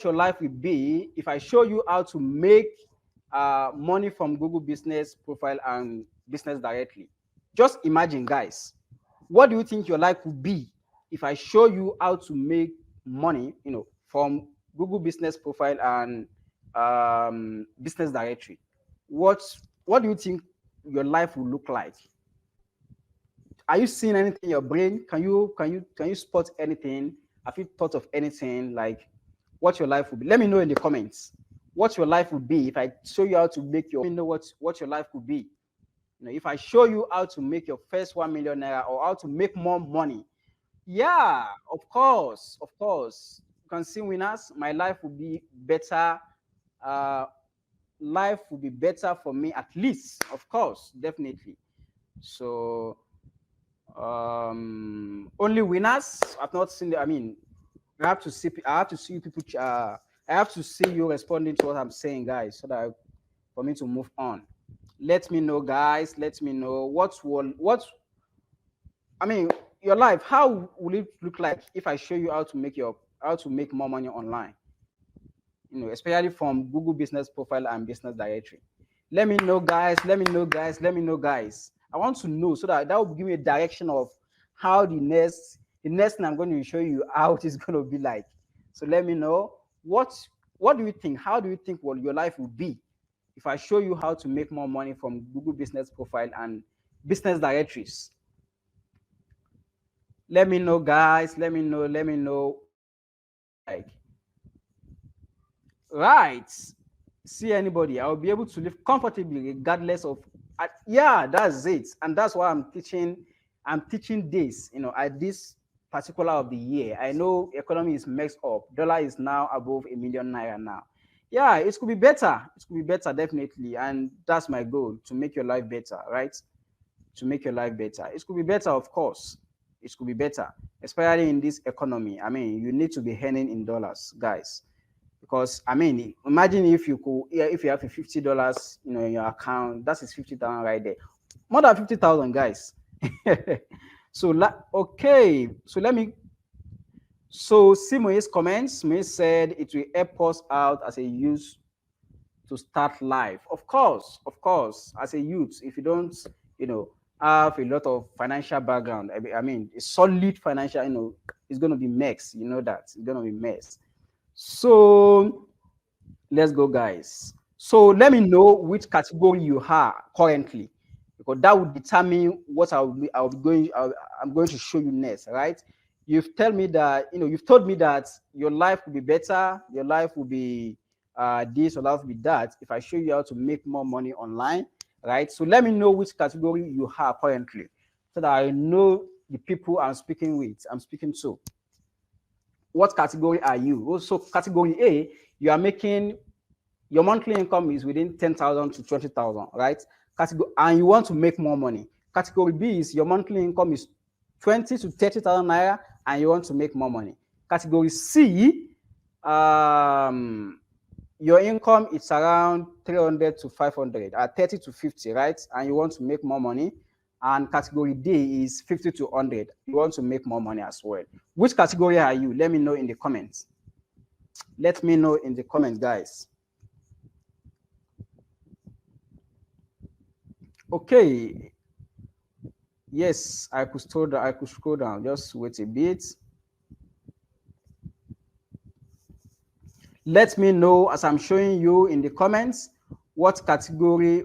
your life will be if I show you how to make money from Google Business Profile and Business Directory. Just imagine, guys, what do you think your life would be if I show you how to make money, from Google Business Profile and Business Directory? What do you think your life will look like? Are you seeing anything in your brain? Can you spot anything? Have you thought of anything like what your life would be? Let me know in the comments what your life would be if I show you how to make your. Let me know what your life would be. If I show you how to make your first 1 million naira or how to make more money. Yeah, of course. You can see winners. My life will be better. Uh, Life will be better for me at least. Of course, definitely. So only winners. I've not seen. I mean, I have to see. I have to see people. I have to see you responding to what I'm saying, guys, so that for me to move on. Let me know, guys. Let me know what. I mean, your life. How will it look like if I show you how to make more money online? Especially from Google Business Profile and Business Directory. Let me know, guys. Let me know, guys. Let me know, guys. I want to know so that will give me a direction of how the next thing I'm going to show you how it is going to be like. So let me know what do you think? How do you think what your life will be if I show you how to make more money from Google Business Profile and Business Directories? Let me know, guys. Let me know. Let me know. Like, right. See anybody, I'll be able to live comfortably regardless of. Yeah, that's it, and that's why I'm teaching this. At this particular of the year, I know economy is messed up. Dollar is now above 1 million naira now. Yeah, it could be better. It could be better, definitely, and that's my goal, to make your life better, right? To make your life better, it could be better, of course. It could be better, especially in this economy. I mean, you need to be earning in dollars, guys, because I mean, imagine if you could, yeah, if you have a $50, in your account, that is 50,000 right there, more than 50,000, guys. So okay, so let me. So see Moise comments. Moise said it will help us out as a youth to start life. Of course, as a youth, if you don't, you know, have a lot of financial background, I mean, a solid financial, it's going to be mess. You know that it's going to be mess. So let's go, guys. So let me know which category you are currently, because that would determine what I'm going to show you next, right? You've told me that your life will be better, your life will be this, your life will be that if I show you how to make more money online, right? So let me know which category you are currently, so that I know the people I'm speaking to. What category are you? Also, category A, you are making your monthly income is within 10,000 to 20,000, right? Category, and you want to make more money. Category B is your monthly income is 20 to 30,000 naira, and you want to make more money. Category C, your income is around 300 to 500, 30 to 50, right? And you want to make more money. And category D is 50 to 100. You want to make more money as well. Which category are you? Let me know in the comments. Let me know in the comments, guys. Okay. Yes, I could scroll down. Just wait a bit. Let me know as I'm showing you in the comments what category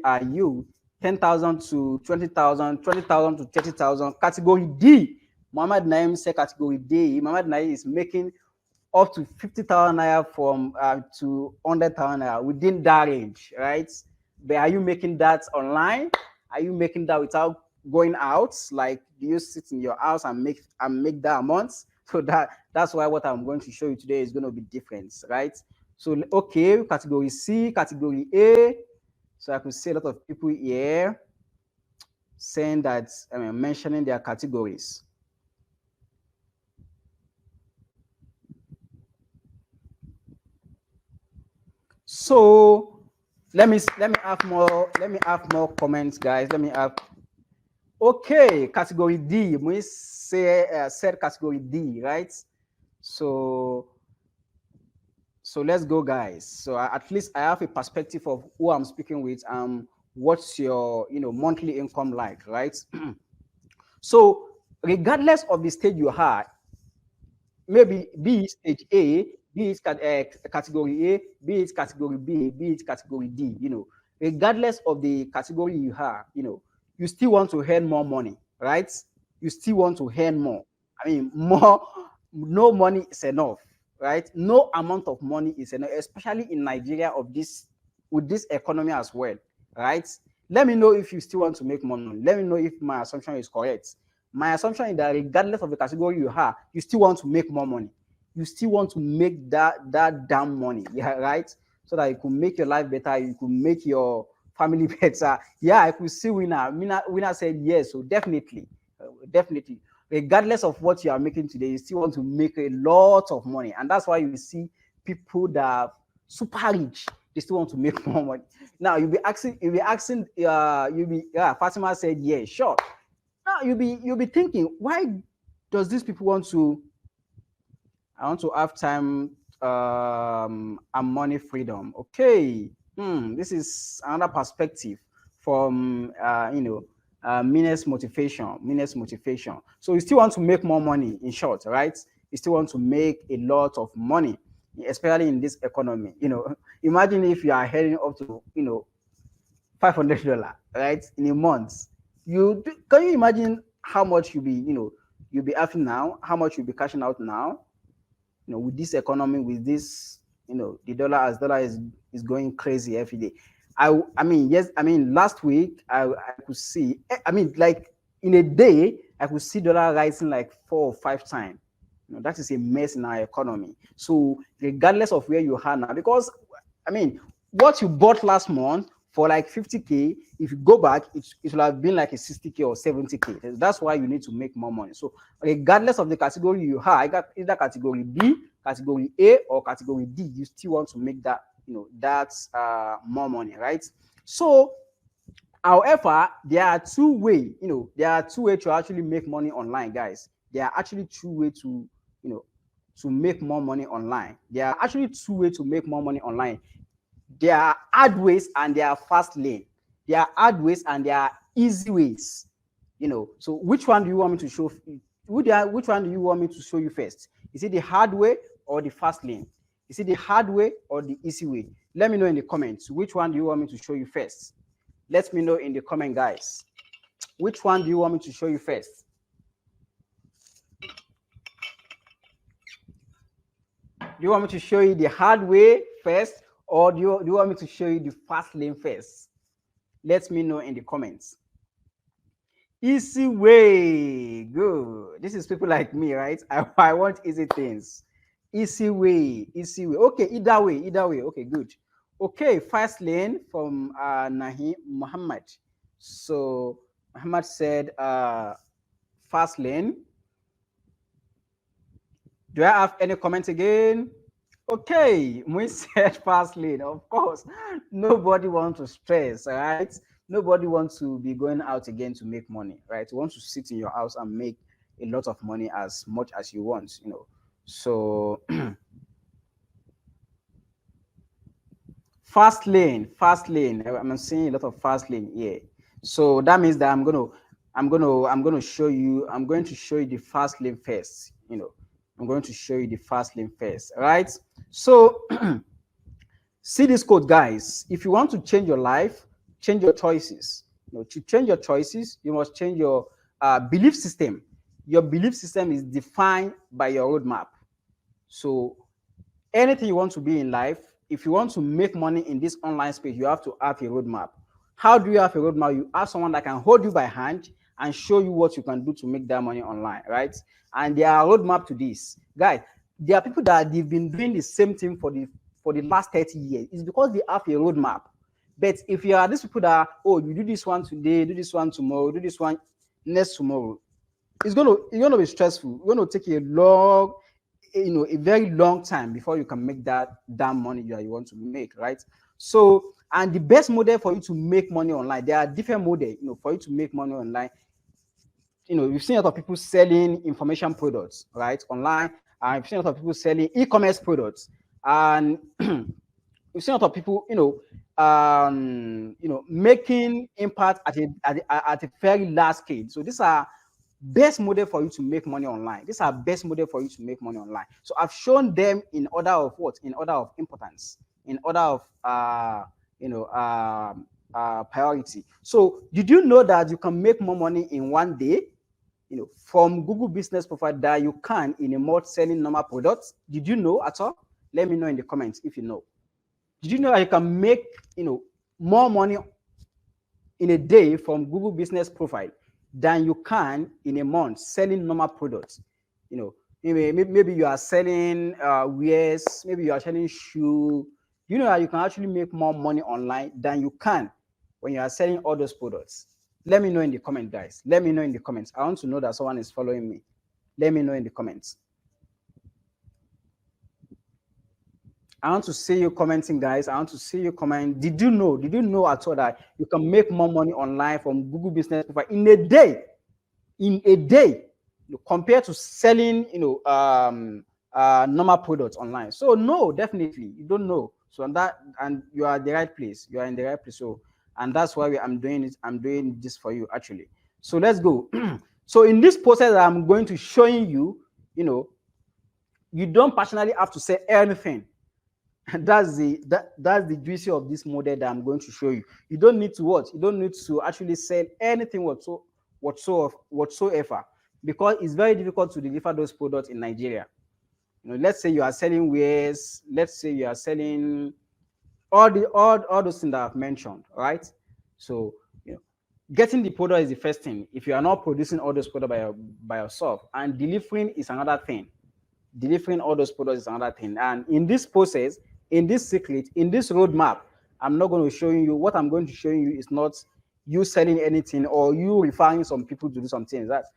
are you? 10,000 to 20,000, 20,000 to 30,000. Category D. Muhammad Naim said category D. Muhammad Naim is making up to 50,000 naira from to 100,000 naira within that range, right? But are you making that online? Are you making that without going out? Like, do you sit in your house and make that amount? So that's why what I'm going to show you today is going to be different, right? So okay, category C, category A. So I could see a lot of people here saying that, mentioning their categories. So let me have more comments, guys. Let me have. Okay, category D. We said category D, right? So So let's go, guys. So at least I have a perspective of who I'm speaking with. What's your monthly income like, right? So regardless of the stage you are, maybe be it stage A, be it category A, be it category B, be it category D, regardless of the category you are, you still want to earn more money, right? You still want to earn more. I mean, more, no money is enough, right? No amount of money is enough, especially in Nigeria with this economy as well, right? Let me know if you still want to make more money. Let me know if my assumption is correct. My assumption is that regardless of the category you have, you still want to make more money. You still want to make that damn money, yeah, right? So that you could make your life better, you could make your family better. Yeah, I could see winner. Winner said yes, so definitely, definitely. Regardless of what you are making today, you still want to make a lot of money, and that's why you see people that are super rich, they still want to make more money. Now Fatima said yeah, sure. Now you'll be thinking, why does these people want to? I want to have time and money freedom. Okay, this is another perspective from Minus motivation. Minus motivation. So you still want to make more money. In short, right? You still want to make a lot of money, especially in this economy. Imagine if you are heading up to $500, right, in a month. Can you imagine how much you'll be having now, how much you'll be cashing out now, with this economy, with this, the dollar is going crazy every day. I mean, yes, I mean, last week I could see, I mean, like in a day, I could see dollar rising like 4 or 5 times. That is a mess in our economy. So regardless of where you are now, because I mean, what you bought last month for like 50K, if you go back, it will have been like a 60K or 70K. That's why you need to make more money. So regardless of the category you have, I got either category B, category A, or category D, you still want to make that, that's more money, right? So however, there are two ways, to actually make money online, guys. There are actually two ways to make more money online. There are actually two ways to make more money online. There are hard ways and there are fast lane. There are hard ways and there are easy ways. So which one do you want me to show? Which one do you want me to show you first? Is it the hard way or the fast lane? Is it the hard way or the easy way? Let me know in the comments. Which one do you want me to show you first? Let me know in the comment, guys. Which one do you want me to show you first? Do you want me to show you the hard way first, or do you want me to show you the fast lane first? Let me know in the comments. Easy way. Good. This is people like me, right? I want easy things. Easy way. Easy way. Okay, either way. Either way. Okay, good. Okay, fast lane from Nahi Muhammad. So Muhammad said fast lane. Do I have any comments again? Okay, we said fast lane. Of course, nobody wants to stress, right? Nobody wants to be going out again to make money, right? You want to sit in your house and make a lot of money as much as you want, So fast lane. I'm seeing a lot of fast lane here. So that means that I'm going to show you the fast lane first, I'm going to show you the fast lane first, right? So see this code, guys. If you want to change your life, change your choices. To change your choices, you must change your belief system. Your belief system is defined by your roadmap. So anything you want to be in life, if you want to make money in this online space, you have to have a roadmap. How do you have a roadmap? You have someone that can hold you by hand and show you what you can do to make that money online, right? And there are roadmap to this. Guys, there are people that they've been doing the same thing for the last 30 years. It's because they have a roadmap. But if you are these people that, oh, you do this one today, do this one tomorrow, do this one next tomorrow, it's gonna be stressful. It's gonna take a very long time before you can make that damn money that you want to make, right? So, and the best model for you to make money online, there are different models, for you to make money online. You've seen a lot of people selling information products, right, online. I've seen a lot of people selling e-commerce products. And we've seen a lot of people, making impact at a very large scale. So these are best model for you to make money online. These are best model for you to make money online. So I've shown them in order of what? In order of importance, in order of priority. So did you know that you can make more money in one day? From Google Business Profile that you can in a month selling normal products? Did you know at all? Let me know in the comments if you know. Did you know that you can make more money in a day from Google Business Profile than you can in a month selling normal products? Maybe you are selling wares, maybe you are selling shoe. You know that you can actually make more money online than you can when you are selling all those products. Let me know in the comments, guys. Let me know in the comments. I want to know that someone is following me. Let me know in the comments. I want to see you commenting, guys. I want to see you comment. Did you know at all that you can make more money online from Google Business Profile in a day? In a day, compared to selling, normal products online. So no, definitely you don't know. So and you are at the right place. You are in the right place. So, and that's why I'm doing it. I'm doing this for you actually. So let's go. So in this process, I'm going to showing you, you don't personally have to say anything. That's the juicy of this model that I'm going to show you. You don't need to what? You don't need to actually sell anything whatsoever, because it's very difficult to deliver those products in Nigeria. Let's say you are selling wares. Let's say you are selling all those things that I've mentioned, right? So getting the product is the first thing. If you are not producing all those products by yourself, and delivering is another thing. Delivering all those products is another thing. And in this process, in this secret, in this roadmap, I'm not going to show you. What I'm going to show you is not you selling anything or you referring some people to do something. That's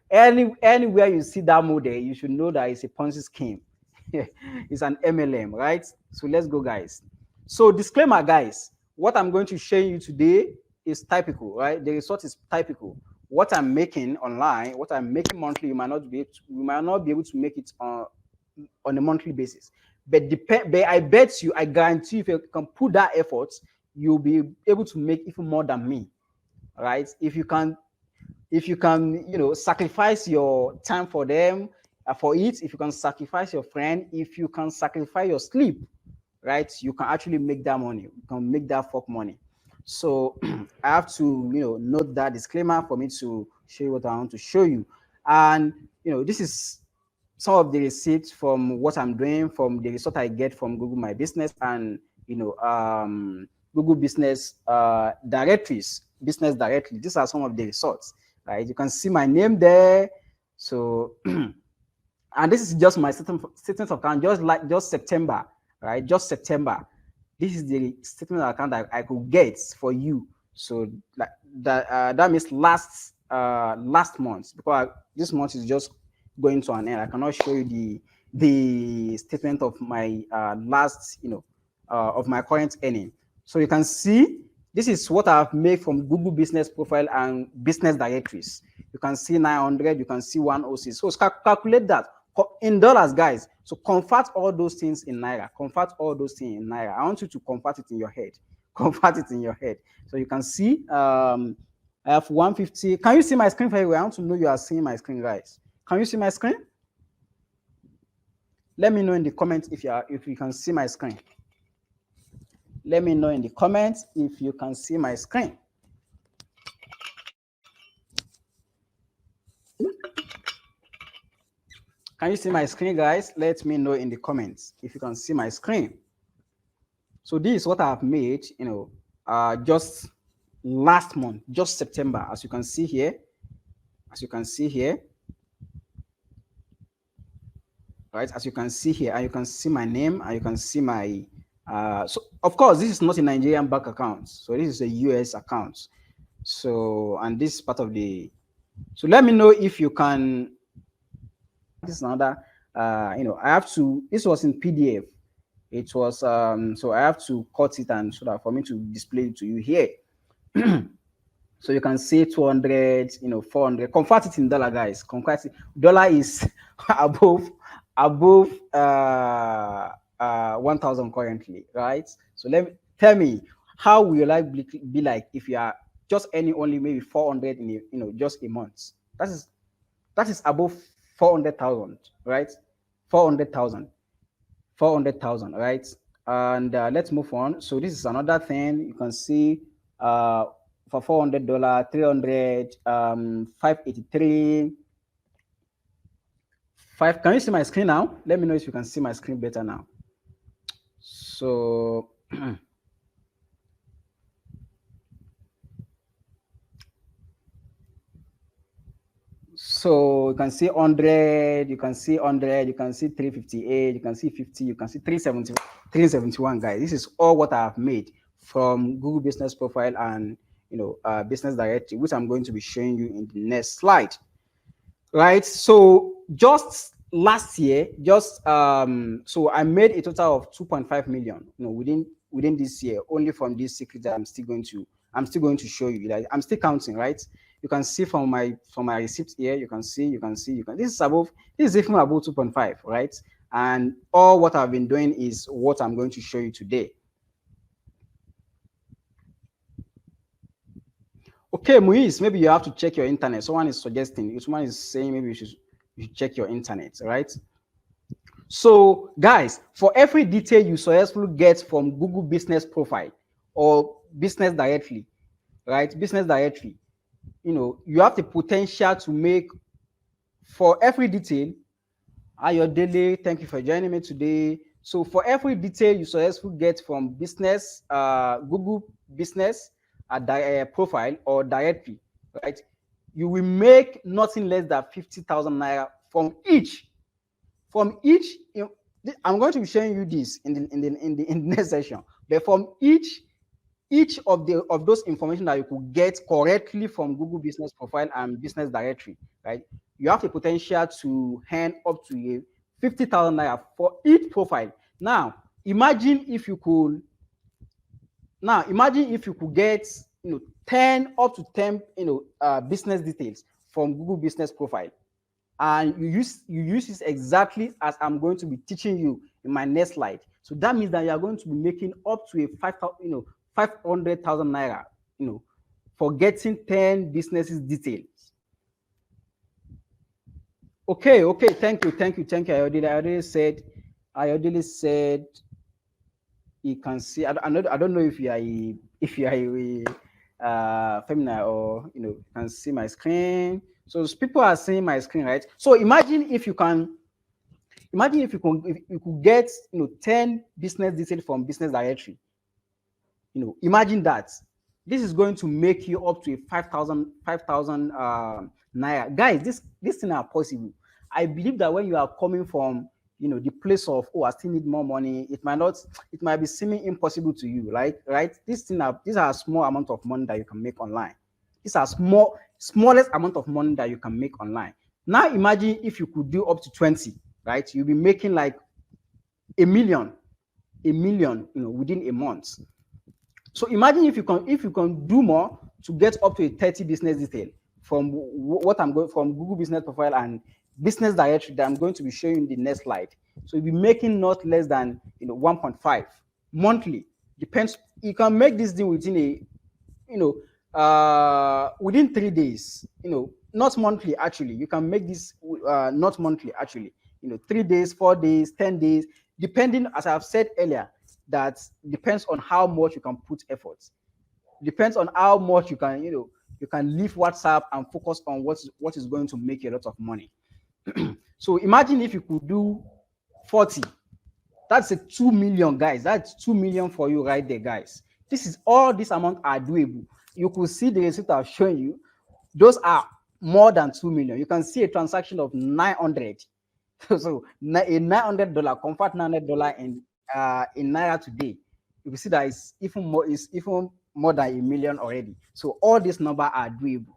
anywhere you see that model, you should know that it's a Ponzi scheme. It's an MLM, right? So let's go, guys. So disclaimer, guys, what I'm going to show you today is typical, right? The result is typical. What I'm making online, what I'm making monthly, you might not be able to make it on a monthly basis. But I bet you, I guarantee, if you can put that effort, you'll be able to make even more than me, right? If you can, sacrifice your time for them, for it. If you can sacrifice your friend, if you can sacrifice your sleep, right? You can actually make that money. You can make that fuck money. So I have to, note that disclaimer for me to show you what I want to show you. And, this is some of the receipts from what I'm doing, from the result I get from Google My Business and, Google Business directories, business directly. These are some of the results, right? You can see my name there. So, and this is just my statement of account, just September, right? Just September. This is the statement of account that I could get for you. So that means last month, because this month is just going to an end. I cannot show you the statement of my last, of my current earning. So you can see this is what I've made from Google Business Profile and business directories. You can see 900, you can see 106. So calculate that in dollars, guys. So convert all those things in Naira. Convert all those things in Naira. I want you to convert it in your head. Convert it in your head. So you can see I have 150. Can you see my screen very well? I want to know you are seeing my screen, guys. Can you see my screen? Let me know in the comments if you can see my screen. Let me know in the comments if you can see my screen. Can you see my screen, guys? Let me know in the comments if you can see my screen. So this is what I've made, just last month, just September, as you can see here. As you can see here. Right, as you can see here, and you can see my name, and you can see my so of course this is not a Nigerian bank account, so this is a US account. So, and this is part of the, so let me know if you can. This is another I have to, this was in PDF. It was so I have to cut it and so that for me to display it to you here. So you can see 200, 400. Convert it in dollar, guys. Convert it. Dollar is above 1,000 currently, right? So tell me, how will your life be like if you are just earning only maybe 400 in just a month? That is above 400,000, right? 400,000, 400,000, right? And let's move on. So this is another thing you can see. For $400, 300, 583, five. Can you see my screen now? Let me know if you can see my screen better now. So so you can see 100, you can see 100, you can see 358, you can see 50, you can see 370, 371, guys. This is all what I have made from Google Business Profile and Business Directory, which I'm going to be showing you in the next slide. Right. So just last year, so I made a total of 2.5 million, within this year, only from this secret that I'm still going to show you. Like, I'm still counting, right? You can see from my receipts here, you can see, this is even above 2.5, right? And all what I've been doing is what I'm going to show you today. Okay, Muiz, maybe you have to check your internet. Someone is saying maybe you should check your internet, right? So, guys, for every detail you successfully get from Google Business Profile or Business Directory, right? Business Directory, you have the potential to make, for every detail. Ayodele, thank you for joining me today. So for every detail you successfully get from Google Business Profile or Directory, right, you will make nothing less than 50,000 Naira from each. I'm going to be showing you this in the next session. But from each of those information that you could get correctly from Google Business Profile and Business Directory, right, you have the potential to earn up to 50,000 Naira for each profile. Now, imagine if you could get 10 up to 10 business details from Google Business Profile, and you use this exactly as I'm going to be teaching you in my next slide. So that means that you are going to be making up to a 500,000 Naira, for getting 10 businesses details. Okay, thank you. I already said you can see. I don't know if you are a feminine, or can see my screen. So people are seeing my screen, right? So imagine if you could get 10 business details from Business Directory. Imagine that. This is going to make you up to a 5,000 Naira. Guys, this thing are possible. I believe that when you are coming from the place of, I still need more money, it might be seeming impossible to you, right? These are small amount of money that you can make online. These are smallest amount of money that you can make online. Now imagine if you could do up to 20, right? You'll be making like a million, within a month. So imagine if you can do more to get up to a 30 business detail from from Google Business Profile and Business Directory that I'm going to be showing you in the next slide. So you'll be making not less than 1.5 monthly. Depends. You can make this deal within within 3 days. Not monthly actually. You can make this not monthly actually. 3 days, 4 days, 10 days, depending, as I've said earlier, that depends on how much you can put effort. Depends on how much you can leave WhatsApp and focus on what is going to make you a lot of money. So imagine if you could do 40. That's a 2 million, guys. That's 2 million for you right there, guys. All this amount are doable. You could see the receipt I've shown you. Those are more than 2 million. You can see a transaction of 900. So a $900, convert $900 in Naira today. You can see that it's even more than a million already. So all these numbers are doable.